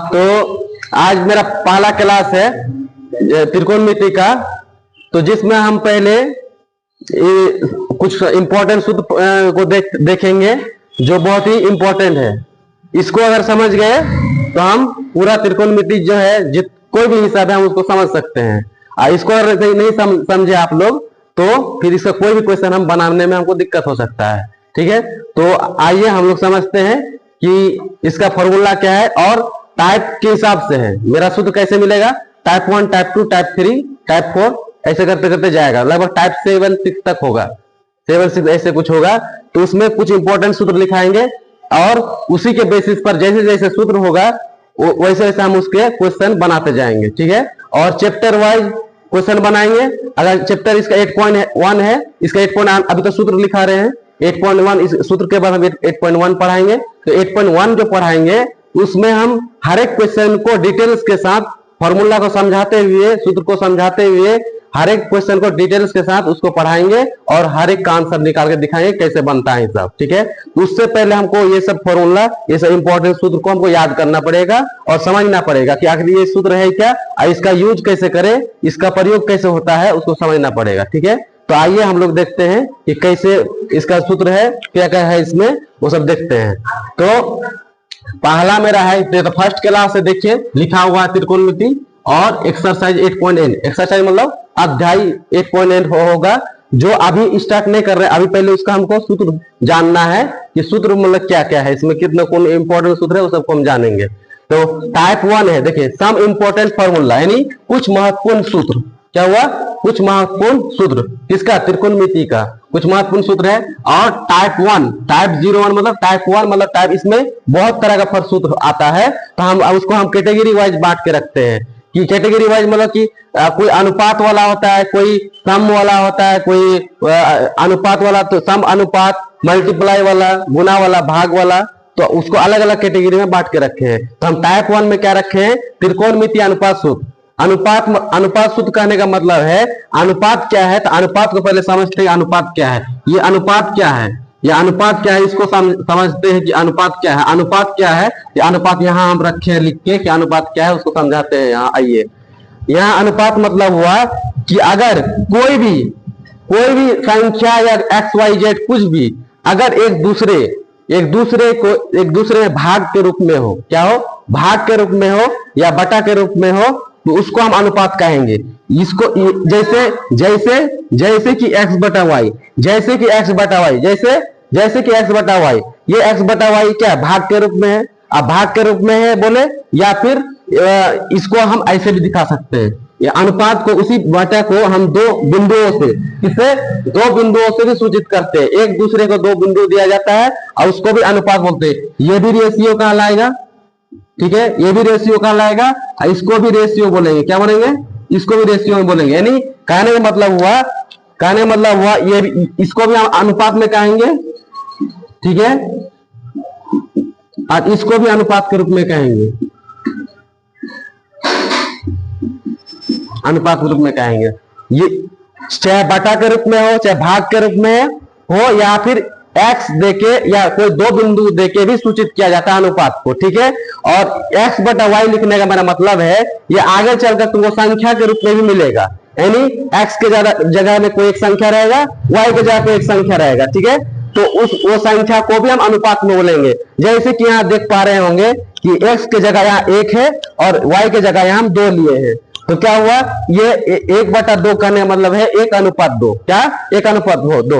तो आज मेरा पहला क्लास है त्रिकोणमिति का। तो जिसमें हम पहले कुछ इंपॉर्टेंट सूत्र को देखेंगे जो बहुत ही इंपॉर्टेंट है। इसको अगर समझ गए तो हम पूरा त्रिकोणमिति जो है कोई भी हिसाब है हम उसको समझ सकते हैं। इसको अगर नहीं समझे आप लोग तो फिर इसका कोई भी क्वेश्चन हम बनाने में हमको दिक्कत हो सकता है। ठीक है, तो आइए हम लोग समझते हैं कि इसका फॉर्मूला क्या है और टाइप के हिसाब से है। मेरा सूत्र कैसे मिलेगा, टाइप 1, टाइप 2, टाइप 3, टाइप 4 ऐसे करते करते जाएगा। लगभग टाइप 7, 6 तक होगा, 7, 6 ऐसे कुछ होगा। तो उसमें कुछ इंपॉर्टेंट सूत्र लिखाएंगे और उसी के बेसिस पर जैसे जैसे सूत्र होगा वैसे वैसे हम उसके क्वेश्चन बनाते जाएंगे। ठीक है, और चैप्टर वाइज क्वेश्चन बनाएंगे। अगर चैप्टर इसका 8.1 है, इसका 8.1 अभी तो सूत्र लिखा रहे हैं 8.1, इस सूत्र के बाद हम 8.1 पढ़ाएंगे। तो 8.1 जो पढ़ाएंगे उसमें हम हर एक क्वेश्चन को डिटेल्स के साथ फॉर्मूला को समझाते हुए, सूत्र को समझाते हुए हर एक क्वेश्चन को डिटेल्स के साथ उसको पढ़ाएंगे और हर एक का आंसर निकाल के दिखाएंगे कैसे बनता है सब। ठीक है, उससे पहले हमको ये सब फॉर्मूला, ये सब इंपॉर्टेंट सूत्र को हमको याद करना पड़ेगा और समझना पड़ेगा कि आखिर ये सूत्र है क्या, इसका यूज कैसे करें, इसका प्रयोग कैसे होता है, उसको समझना पड़ेगा। ठीक है, तो आइए हम लोग देखते हैं कि कैसे इसका सूत्र है, क्या क्या है इसमें, वो सब देखते हैं। तो पहला मेरा है, तो फर्स्ट क्लास से देखिए लिखा हुआ है त्रिकोणमिति और एक्सरसाइज 8.8। एक्सरसाइज मतलब अध्याय 8.8 होगा, जो अभी स्टार्ट नहीं कर रहे, अभी पहले उसका हमको सूत्र जानना है कि सूत्र मतलब क्या क्या है, इसमें कितने कौन इंपॉर्टेंट सूत्र है वो सबको हम जानेंगे। तो टाइप 1 है, देखिए सम इंपॉर्टेंट फॉर्मूला, यानी कुछ महत्वपूर्ण सूत्र। क्या हुआ, कुछ महत्वपूर्ण सूत्र किसका, त्रिकोणमिति का कुछ महत्वपूर्ण सूत्र है। और टाइप 1, टाइप 01 मतलब टाइप 1 मतलब टाइप, इसमें बहुत तरह का सूत्र आता है। तो हम उसको हम कैटेगरी वाइज बांट के रखते हैं कि कैटेगरी वाइज मतलब कि कोई अनुपात वाला होता है, कोई सम वाला होता है, कोई अनुपात वाला तो सम अनुपात, मल्टीप्लाई वाला, गुना वाला, भाग वाला, तो उसको अलग अलग कैटेगरी में बांट के रखे हैं। तो हम टाइप 1 में क्या रखे हैं, त्रिकोणमिति अनुपात सूत्र। अनुपात सूत्र कहने का मतलब है अनुपात क्या है। तो अनुपात को पहले समझते हैं, अनुपात क्या है, ये अनुपात क्या है, ये अनुपात क्या है, इसको समझते हैं कि अनुपात क्या है। अनुपात क्या है, ये अनुपात यहाँ हम रखे हैं लिख के कि अनुपात क्या है, उसको समझाते हैं। यहाँ आइए, यहाँ अनुपात मतलब हुआ कि अगर कोई भी संख्या या XYZ कुछ भी अगर एक दूसरे में भाग के रूप में हो, क्या हो, भाग के रूप में हो या बटा के रूप में हो, तो उसको हम अनुपात कहेंगे। इसको जैसे कि x बटा वाई, जैसे कि x बटा वाई, जैसे कि x बटा वाई, ये x बटा वाई क्या भाग के रूप में है। अब भाग के रूप में है बोले, या फिर इसको हम ऐसे भी दिखा सकते हैं, ये अनुपात को, उसी बटा को हम दो बिंदुओं से भी सूचित करते हैं। एक दूसरे को दो बिंदु दिया जाता है और उसको भी अनुपात बोलते हैं। ये भी रेशियो कहलाएगा, ठीक है, ये भी रेशियो कहलाएगा, इसको भी रेशियो बोलेंगे। क्या बोलेंगे, इसको भी रेशियो में बोलेंगे। यानी कहने का मतलब हुआ ये, इसको भी हम अनुपात में कहेंगे, ठीक है, और इसको भी अनुपात के रूप में कहेंगे, अनुपात के रूप में कहेंगे। ये चाहे बटा के रूप में हो, चाहे भाग के रूप में हो, या फिर x देके या कोई दो बिंदु देके भी सूचित किया जाता है अनुपात को। ठीक है, और x बटा y लिखने का मेरा मतलब है ये आगे चलकर तुमको संख्या के रूप में भी मिलेगा। यानी x के जगह में कोई एक संख्या रहेगा, y के जगह पे एक संख्या रहेगा। ठीक है, तो वो संख्या को भी हम अनुपात में बोलेंगे। जैसे कि यहाँ देख पा रहे होंगे कि x के जगह यहाँ 1 है और y के जगह यहाँ हम 2 लिए हैं। तो क्या हुआ, ये 1/2 करने का मतलब है 1:2। क्या, 1:2।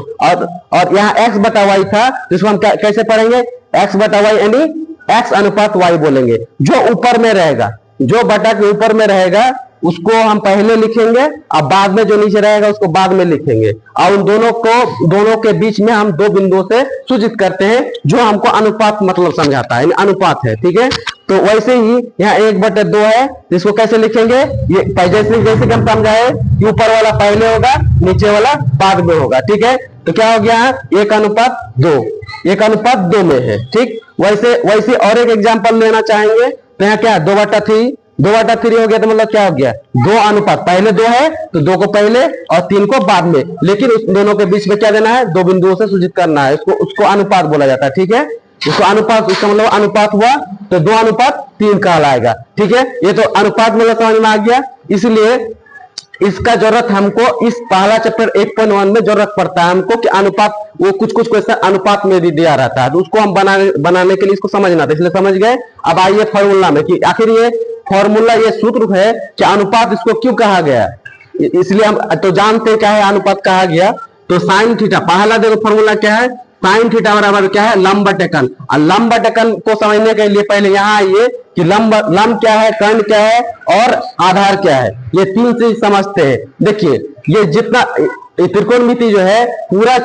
और यहाँ x बटा y था, तो इसको हम कैसे पढ़ेंगे, x बटा y यानी x अनुपात y बोलेंगे। जो ऊपर में रहेगा, जो बटा के ऊपर में रहेगा उसको हम पहले लिखेंगे और बाद में जो नीचे रहेगा उसको बाद में लिखेंगे। और उन दोनों के बीच में हम दो बिंदुओं से सूचित करते हैं, जो हमको अनुपात मतलब समझाता है, अनुपात है। ठीक है, तो वैसे ही यहाँ 1/2 है, इसको कैसे लिखेंगे, ये जैसे कि हम समझाए कि ऊपर वाला पहले होगा, नीचे वाला बाद में होगा। ठीक है, तो क्या हो गया, 1:2, 1:2 में है। ठीक, वैसे और एक एग्जांपल लेना चाहेंगे तो यहाँ क्या 2/3, 2/3 हो गया, तो मतलब क्या हो गया, 2 अनुपात, पहले 2 है तो 2 को पहले और 3 को बाद में, लेकिन उस दोनों के बीच में क्या देना है, दो बिंदुओं से सूचित करना है, उसको अनुपात बोला जाता है। ठीक है, इसको अनुपात, इसका मतलब अनुपात हुआ तो 2:3 कहलाएगा। ठीक है, ये तो अनुपात मतलब समझ में आ गया। इसलिए इसका जरूरत हमको इस पहला चैप्टर 8.1 में जरूरत पड़ता है हमको कि अनुपात, वो कुछ कुछ क्वेश्चन अनुपात में भी दिया रहता है, तो उसको हम बनाने के लिए इसको समझना था, इसलिए समझ गए। अब आइए फॉर्मूला में कि आखिर ये फॉर्मूला, ये सूत्र है कि अनुपात इसको क्यों कहा गया। इसलिए हम तो जानते हैं क्या है अनुपात कहा गया। तो साइन थीटा, पहला देखो फॉर्मूला क्या है, साइन थीटा बराबर क्या है, लंब बटे कर्ण। और लंब बटे कर्ण को समझने के लिए पहले यहाँ आइए कि लंब क्या है, कर्ण क्या है और आधार क्या है, ये तीन चीज समझते हैं। देखिए ये जितना त्रिकोणमिति जो है, पूरा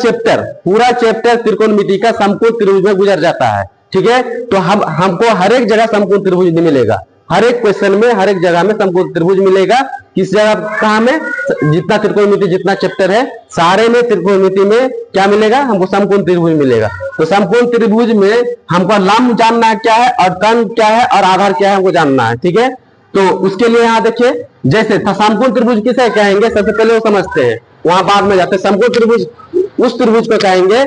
चैप्टर त्रिकोणमिति का समकोण त्रिभुज में गुजर जाता है। ठीक है, तो हमको हर एक जगह समकोण त्रिभुज नहीं मिलेगा, हर एक क्वेश्चन में हर एक जगह में समकोण त्रिभुज मिलेगा। किस जगह, कहा में, जितना त्रिकोणमिति जितना चैप्टर है सारे में त्रिकोणमिति में क्या मिलेगा, हमको समकोण त्रिभुज मिलेगा। तो समकोण त्रिभुज में हमको लंब जानना है क्या है, और कर्ण क्या है और आधार क्या है हमको जानना है। ठीक है, तो उसके लिए यहाँ देखिए, जैसे समकोण त्रिभुज किसे कहेंगे, सबसे पहले वो समझते हैं, वहां बाद में जाते हैं। समकोण त्रिभुज उस त्रिभुज को कहेंगे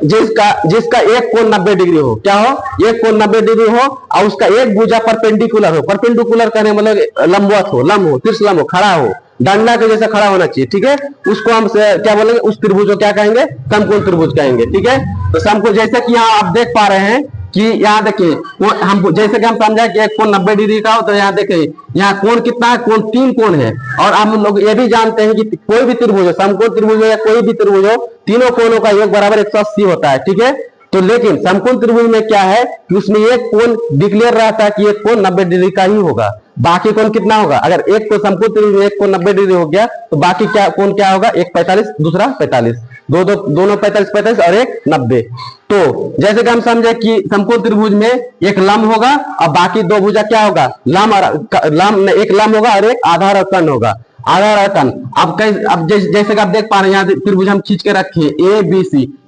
जिसका एक कोण 90 डिग्री हो, क्या हो, एक कोण 90 डिग्री हो और उसका एक भुजा परपेंडिकुलर हो। परपेंडिकुलर करने मतलब लंबवत हो, तिरछ लंब हो, खड़ा हो, डंडा के जैसा खड़ा होना चाहिए। ठीक है, उसको हम क्या बोलेंगे, उस त्रिभुज को क्या कहेंगे, समकोण त्रिभुज कहेंगे। ठीक है, तो समकोण, जैसे कि यहाँ आप देख पा रहे हैं कि यहाँ देखिए, हम जैसे कि हम समझा कि एक कोण 90 डिग्री का हो, तो यहाँ देखिए यहाँ कोण कितना है, कोण 3 कोण है। और हम लोग ये भी जानते हैं कि कोई भी त्रिभुज हो, समकोण त्रिभुज हो या कोई भी त्रिभुज हो, तीनों कोणों का योग बराबर 180 होता है। ठीक है, तो लेकिन समकोण त्रिभुज में क्या है कि उसमें एक कोण डिक्लेयर रहता है कि एक कोण 90 डिग्री का ही होगा, बाकी कोण कितना होगा। अगर एक को समकोण त्रिभुज में एक कोण 90 डिग्री हो गया तो बाकी क्या कोण क्या होगा, एक 45, दूसरा 45, दोनों 45 और एक 90। तो जैसे कि हम समझे कि समकोण त्रिभुज में एक लंब होगा और बाकी दो भुजा क्या होगा, एक लंब होगा और एक आधार और कर्ण होगा, आधार और कर्ण। अब जैसे कि आप देख पा रहे हैं यहाँ त्रिभुज हम खींच के रखे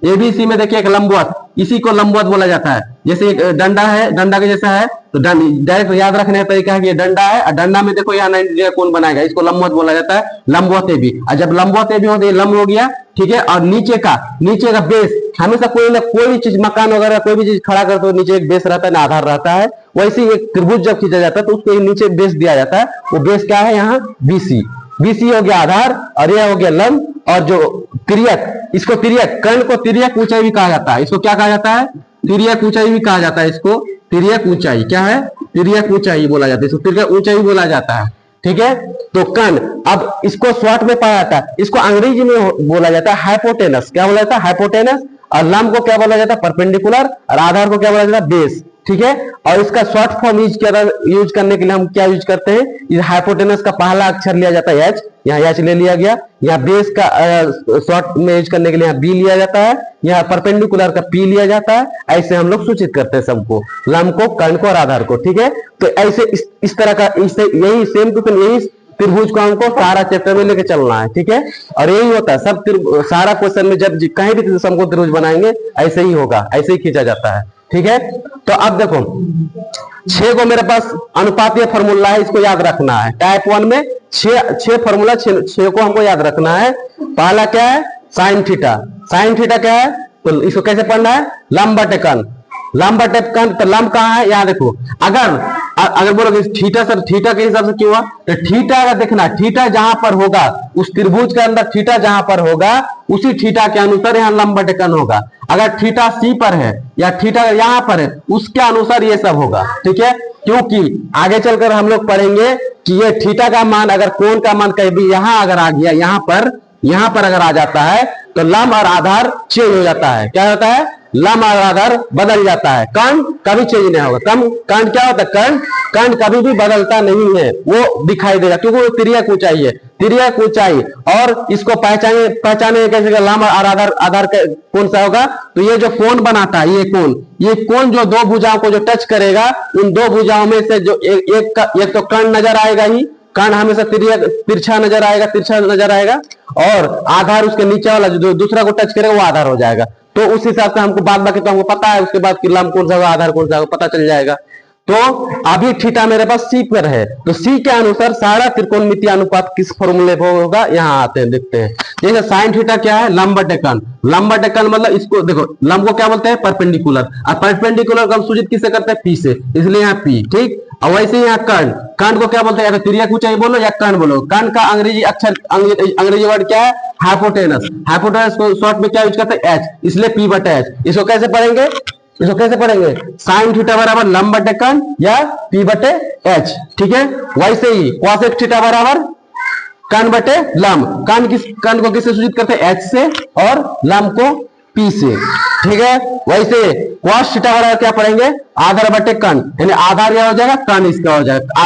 एबीसी में देखिए एक लंबवत, इसी को लंबवत बोला जाता है। जैसे एक डंडा है, डंडा के जैसा है, तो डायरेक्ट याद रखने का तरीका है कि ये डंडा है और डंडा में देखो यहाँ 90 डिग्री कोण बनाएगा, इसको लंबवत बोला जाता है, लंबवत एबी। और जब लंबवत एबी हो तो ये लंब हो गया। ठीक है, और नीचे का बेस, हमेशा कोई भी चीज, मकान वगैरह कोई भी चीज खड़ा करते हो नीचे एक बेस रहता है ना, आधार रहता है। वैसे ही एक त्रिभुज जब खींचा जाता है तो उसको नीचे बेस दिया जाता है, वो बेस क्या है यहाँ बीसी हो गया आधार और यह हो गया लंब। और जो तिर्यक, इसको तिर्यक, कर्ण को तिर्यक ऊंचाई भी कहा जाता है, इसको क्या कहा जाता है, तिर्यक ऊंचाई भी कहा जाता है। इसको तिर्यक ऊंचाई क्या है, तिर्यक ऊंचाई बोला जाता है, इसको तिर्यक ऊंचाई बोला जाता है। ठीक है, तो कर्ण, अब इसको शॉर्ट में पाया जाता है, इसको अंग्रेजी में बोला जाता है हाइपोटेनस। क्या बोला जाता है, हाइपोटेनस। और लंब को क्या बोला जाता है, परपेंडिकुलर। और आधार को क्या बोला जाता है, बेस। ठीक है, और इसका शॉर्ट फॉर्म यूज करने के लिए हम क्या यूज करते हैं, इस हाइपोटेनस का पहला अक्षर लिया जाता है एच, यहाँ एच ले लिया गया। यहाँ बेस का शॉर्ट में यूज करने के लिए यहाँ बी लिया जाता है, यहाँ परपेंडिकुलर का पी लिया जाता है। ऐसे हम लोग सूचित करते हैं सबको, लंब को, कर्ण को और आधार को। ठीक है, तो ऐसे इस तरह का, यही सेम टू सेम यही त्रिभुज को हमको सारा चैप्टर में लेके चलना है। ठीक है, और यही होता है सब सारा क्वेश्चन में, जब कहीं भी समकोण त्रिभुज बनाएंगे ऐसे ही होगा, ऐसे ही खींचा जाता है। ठीक है, तो अब देखो 6 को मेरे पास अनुपातीय फॉर्मूला है, इसको याद रखना है। टाइप 1 में 6 फॉर्मूला, 6 को हमको याद रखना है। पहला क्या है, साइन थीटा। साइन थीटा क्या है, तो इसको कैसे पढ़ना है, लंब बटे कर्ण। लंब बटे कर्ण, तो लंब कहाँ है, यहाँ देखो। अगर बोलोगे थीटा सर, थीटा के हिसाब से क्यों हुआ, तो थीटा अगर देखना, थीटा जहां पर होगा उस त्रिभुज के अंदर, थीटा जहां पर होगा उसी थीटा के अनुसार यहाँ लंब बटे कर्ण होगा। अगर थीटा सी पर है या थीटा यहाँ पर है, उसके अनुसार ये सब होगा। ठीक है, क्योंकि आगे चलकर हम लोग पढ़ेंगे कि ये थीटा का मान, अगर कोण का मान कहीं भी यहाँ अगर आ गया, यहाँ पर अगर आ जाता है तो लंब और आधार चेंज हो जाता है। क्या होता है, लंब और आधार बदल जाता है। कर्ण कभी चेंज नहीं होगा। कर्ण क्या होता है, कर्ण कभी भी बदलता नहीं है, वो दिखाई देगा क्योंकि वो तिर्यक ऊंचाई है, तिर्यक ऊंचाई। और इसको पहचाने कैसे, लंब और आधार कौन सा होगा, तो ये जो कोण बनाता है, ये कोण जो दो भुजाओं को जो टच करेगा, उन दो भुजाओं में से जो एक तो कर्ण नजर आएगा ही, कर्ण हमेशा तिरछा नजर आएगा, और आधार उसके नीचे वाला जो दूसरा को टच करेगा वो आधार हो जाएगा। तो उस हिसाब से हमको बाकी तो हमको पता है, उसके बाद कि लंब कौन सा होगा, आधार कौन सा होगा, पता चल जाएगा। तो अभी थीटा मेरे पास सी पर है, तो सी के अनुसार सारा त्रिकोणमितीय अनुपात किस फॉर्मूले पर होगा, यहाँ आते हैं देखते हैं। जैसे साइन थीटा क्या है, लंब बटे कर्ण। लंब बटे कर्ण मतलब इसको देखो, लंब को क्या बोलते हैं, परपेंडिकुलर, और परपेंडिकुलर को हम सूचित किससे करते हैं, पी से, इसलिए यहाँ पी, ठीक। और वैसे यहाँ कर्ण, कर्ण को क्या बोलते हैं, या तो तिर्यक ऊंचाई बोलो या कर्ण बोलो। कर्ण का अंग्रेजी अक्षर, अंग्रेजी वर्ड क्या है, हाइपोटेनस। हाइपोटेनस को शॉर्ट में क्या यूज करते हैं, एच, इसलिए पी बटे एच। इसको कैसे पढ़ेंगे, इसको कैसे पढ़ेंगे, साइन थीटा बराबर लंब बटे कर्ण या पी बटे एच, ठीक है। वैसे ही कॉसेक थीटा बराबर कर्ण बटे लंब। कर्ण को किससे सूचित करते हैं, एच से, और लंब को पी से, ठीक है। वैसे कॉस थीटा बराबर क्या पढ़ेंगे, आधार बटे कर्ण, यानी आधार यह हो जाएगा, कर्ण इसका हो जाएगा,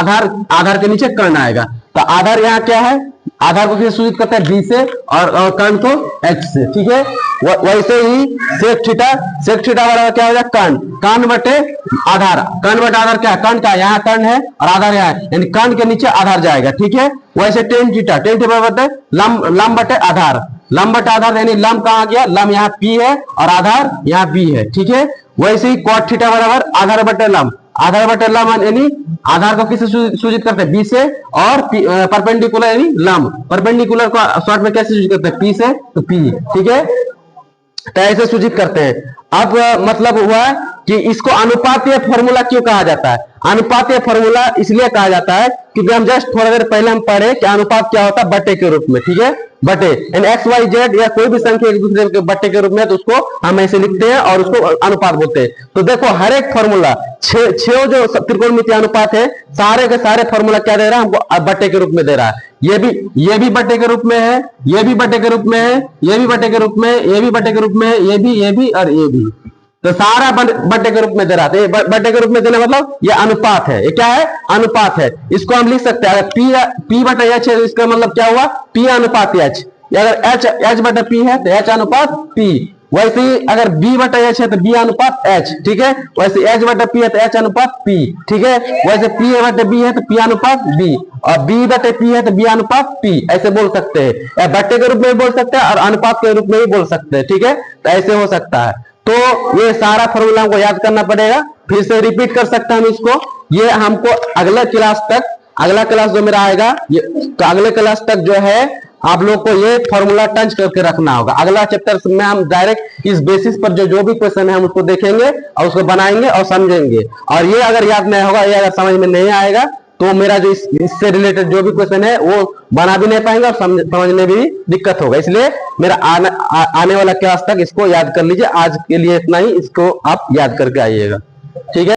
आधार के नीचे कर्ण आएगा। तो आधार यहाँ क्या है, आधार को किससे सूचित करते हैं, बी से, और कर्ण को एच से, ठीक है। वैसे ही सेक थीटा बराबर क्या हो जाएगा, कर्ण बटे आधार। कर्ण बटे आधार क्या है, कर्ण का यहाँ कर्ण है और आधार यहाँ है, यानी कर्ण के नीचे आधार जाएगा, ठीक है। वैसे टेन थीटा बराबर लंब बटे आधार। लंब बटे आधार यानी लंब कहाँ गया, लंब यहाँ पी है और आधार यहाँ बी है, ठीक है। वैसे ही कॉट थीटा बराबर आधार बटे लंब। आधार बटे लंब यानी आधार को किससे सूचित करते हैं, बी से, और परपेंडिकुलर यानी लंब। परपेंडिकुलर को शॉर्ट में कैसे सूचित करते हैं, पी से, तो पी, ठीक है। तो ऐसे सूचित करते हैं। अब मतलब हुआ कि इसको अनुपातीय फॉर्मूला क्यों कहा जाता है। अनुपातीय फॉर्मूला इसलिए कहा जाता है क्योंकि हम जस्ट थोड़ा देर पहले हम पढ़े कि अनुपात क्या होता है, बटे के रूप में, ठीक है। बटे यानी एक्स वाई जेड या कोई भी संख्या एक दूसरे के बटे के रूप में, तो उसको हम ऐसे लिखते हैं और उसको अनुपात बोलते हैं। तो देखो हर एक फॉर्मूला, छह जो त्रिकोणमितीय अनुपात है, सारे के सारे फॉर्मूला क्या दे रहा है हमको, बटे के रूप में दे रहा है। ये भी बटे के रूप में है, ये भी बटे के रूप में है, ये भी बटे के रूप में, ये भी बटे के रूप में, ये भी और ये भी, तो सारा बटे के रूप में दे रहा है। बटे के रूप में देना मतलब ये अनुपात है, ये क्या है, अनुपात है। इसको हम लिख सकते हैं, अगर पी बटे एच है तो इसका मतलब क्या हुआ, पी अनुपात एच। अगर एच बटे पी है तो एच अनुपात पी। वैसे ही अगर बी बटे एच है तो बी अनुपात एच, ठीक है। वैसे एच बटे पी है तो एच अनुपात पी, ठीक है। वैसे पी बटे बी है तो पी अनुपात बी, और बी बटे पी है तो बी अनुपात पी, ऐसे बोल सकते हैं। या बटे के रूप में भी बोल सकते हैं और अनुपात के रूप में भी बोल सकते हैं, ठीक है। तो ऐसे हो सकता है। तो ये सारा फॉर्मूला हमको याद करना पड़ेगा, फिर से रिपीट कर सकते हैं हम इसको। ये हमको अगला क्लास जो मेरा आएगा, ये तो अगले क्लास तक जो है आप लोग को ये फॉर्मूला टच करके रखना होगा। अगला चैप्टर में हम डायरेक्ट इस बेसिस पर जो भी क्वेश्चन है हम उसको देखेंगे और उसको बनाएंगे और समझेंगे। और ये अगर याद नहीं होगा, ये अगर समझ में नहीं आएगा, तो मेरा जो इससे रिलेटेड जो भी क्वेश्चन है वो बना भी नहीं पाएंगे और समझने में भी दिक्कत होगा। इसलिए मेरा आने वाला क्लास तक इसको याद कर लीजिए। आज के लिए इतना ही, इसको आप याद करके आइएगा, ठीक है।